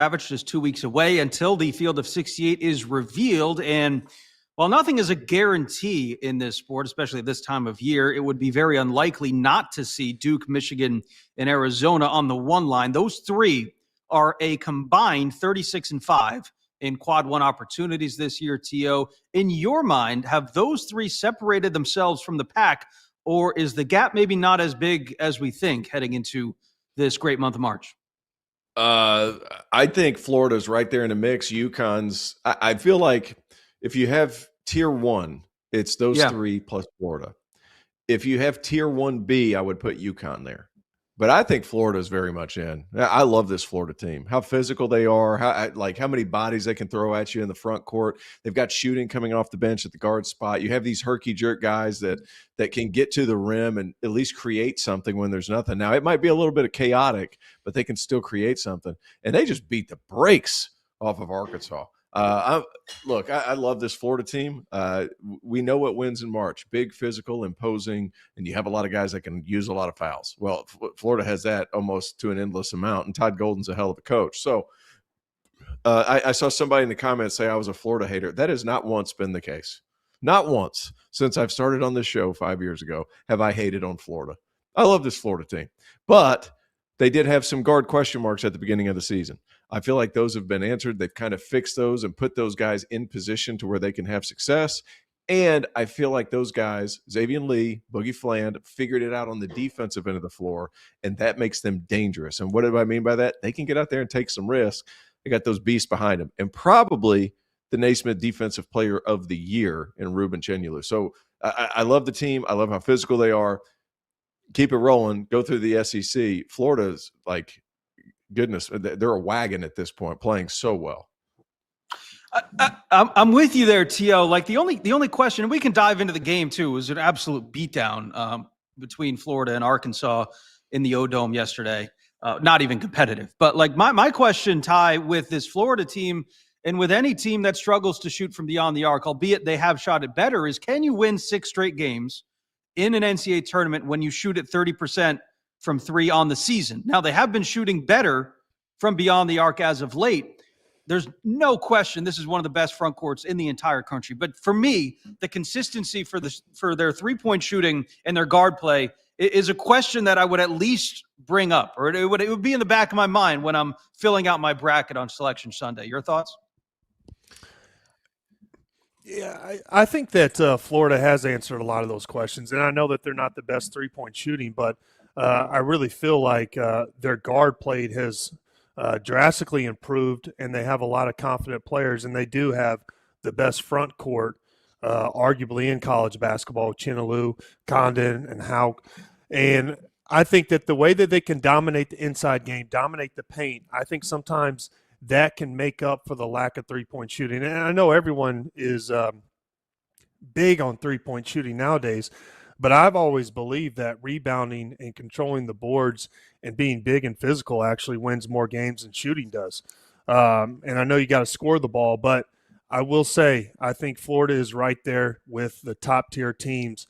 Savage is 2 weeks away until the field of 68 is revealed. And while nothing is a guarantee in this sport, especially at this time of year, it would be very unlikely not to see Duke, Michigan, and Arizona on the one line. Those three are a combined 36-5 in quad one opportunities this year, T.O. In your mind, have those three separated themselves from the pack, or is the gap maybe not as big as we think heading into this great month of March? I think Florida's right there in the mix. UConn's, I feel like if you have tier one, it's those three plus Florida. If you have tier 1B, I would put UConn there. But I think Florida is very much in. I love this Florida team. How physical they are, how many bodies they can throw at you in the front court. They've got shooting coming off the bench at the guard spot. You have these herky-jerk guys that can get to the rim and at least create something when there's nothing. Now, it might be a little bit of chaotic, but they can still create something. And they just beat the brakes off of Arkansas. I love this Florida team. We know what wins in March: big, physical, imposing, and you have a lot of guys that can use a lot of fouls. Well, Florida has that almost to an endless amount, and Todd Golden's a hell of a coach. So I saw somebody in the comments say I was a Florida hater. That has not once been the case. Not once since I've started on this show 5 years ago have I hated on Florida. I love this Florida team, but they did have some guard question marks at the beginning of the season. I feel like those have been answered. They've kind of fixed those and put those guys in position to where they can have success. And I feel like those guys, Xavier Lee, Boogie Fland, figured it out on the defensive end of the floor, and that makes them dangerous. And what do I mean by that? They can get out there and take some risks. They got those beasts behind them. And probably the Naismith Defensive Player of the Year in Ruben Chenulu. So I love the team. I love how physical they are. Keep it rolling. Go through the SEC. Florida's like, goodness, they're a wagon at this point, playing so well. I'm with you there, T.O. Like the only question, and we can dive into the game too, was an absolute beatdown between Florida and Arkansas in the O-Dome yesterday. Not even competitive. But like my question, Ty, with this Florida team and with any team that struggles to shoot from beyond the arc, albeit they have shot it better, is can you win 6 straight games in an NCAA tournament when you shoot at 30% from three on the season? Now, they have been shooting better from beyond the arc as of late. There's no question this is one of the best front courts in the entire country. But for me, the consistency for their three-point shooting and their guard play is a question that I would at least bring up, or it would be in the back of my mind when I'm filling out my bracket on Selection Sunday. Your thoughts? Yeah, I think that Florida has answered a lot of those questions, and I know that they're not the best three-point shooting, but I really feel like their guard play has drastically improved, and they have a lot of confident players, and they do have the best front court, arguably in college basketball, Chenalou, Condon, and Hauk. And I think that the way that they can dominate the inside game, dominate the paint, I think sometimes that can make up for the lack of three-point shooting. And I know everyone is big on three-point shooting nowadays, but I've always believed that rebounding and controlling the boards and being big and physical actually wins more games than shooting does. And I know you got to score the ball, but I will say I think Florida is right there with the top-tier teams.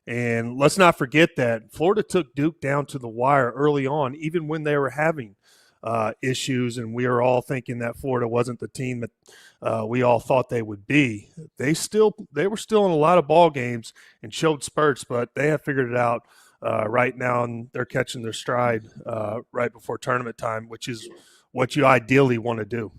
And let's not forget that Florida took Duke down to the wire early on, even when they were having issues, and we were all thinking that Florida wasn't the team that we all thought they would be. They were still in a lot of ball games and showed spurts, but they have figured it out right now, and they're catching their stride right before tournament time, which is what you ideally want to do.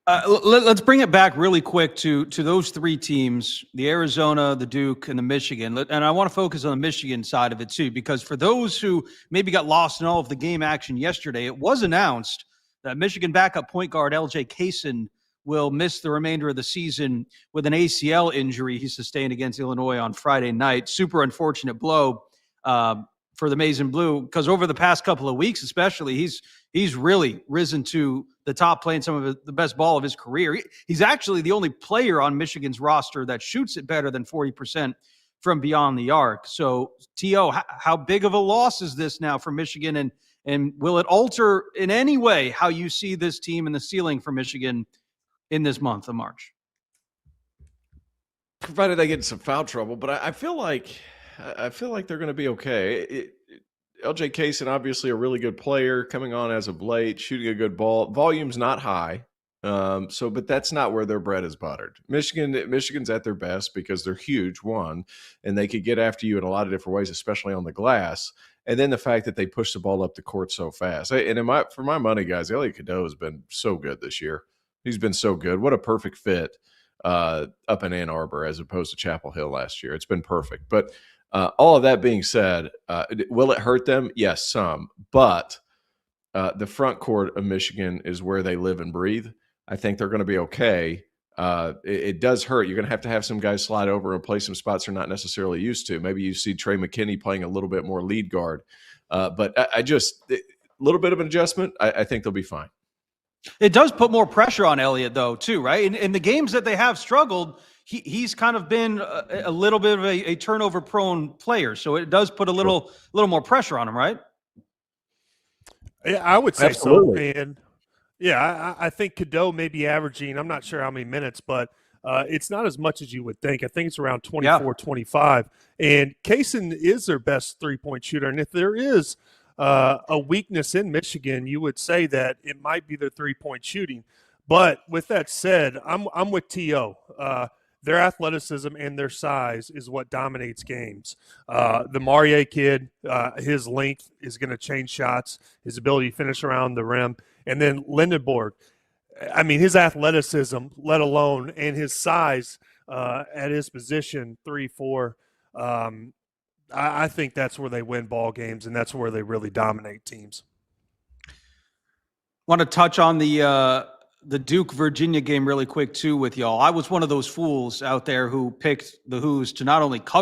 Let's bring it back really quick to those three teams, the Arizona, the Duke, and the Michigan. And I want to focus on the Michigan side of it too, because for those who maybe got lost in all of the game action yesterday, it was announced that Michigan backup point guard L.J. Kaysen will miss the remainder of the season with an ACL injury he sustained against Illinois on Friday night. Super unfortunate blow for the Maize and Blue, because over the past couple of weeks especially, he's really risen to the top, playing some of the best ball of his career. He's actually the only player on Michigan's roster that shoots it better than 40% from beyond the arc. So, T.O., how big of a loss is this now for Michigan, and will it alter in any way how you see this team and the ceiling for Michigan in this month of March? Provided they get in some foul trouble, but I feel like they're going to be okay. LJ Kaysen, obviously a really good player, coming on as of late, shooting a good ball. Volume's not high, but that's not where their bread is buttered. Michigan's at their best because they're huge, one, and they could get after you in a lot of different ways, especially on the glass. And then the fact that they push the ball up the court so fast. And for my money, guys, Elliot Cadeau has been so good this year. He's been so good. What a perfect fit up in Ann Arbor as opposed to Chapel Hill last year. It's been perfect. But all of that being said, will it hurt them? Yes, some. But the front court of Michigan is where they live and breathe. I think they're going to be okay. It does hurt. You're going to have some guys slide over and play some spots they're not necessarily used to. Maybe you see Trey McKinney playing a little bit more lead guard. But a little bit of an adjustment, I think they'll be fine. It does put more pressure on Elliott, though, too, right? In the games that they have struggled, he's kind of been a little bit of a turnover-prone player. So it does put a little more pressure on him, right? Yeah, I would say Absolutely. so. And yeah, I think Cadeau may be averaging, I'm not sure how many minutes, but it's not as much as you would think. I think it's around 24, 25. And Kaysen is their best three-point shooter. And if there is a weakness in Michigan, you would say that it might be their three-point shooting. But with that said, I'm with T.O. Their athleticism and their size is what dominates games. The Maurier kid, his length is going to change shots, his ability to finish around the rim. And then Lindenborg, I mean, his athleticism, let alone, and his size at his position, 3-4, I think that's where they win ball games, and that's where they really dominate teams. Want to touch on the Duke-Virginia game really quick, too, with y'all. I was one of those fools out there who picked the Hoos to not only cover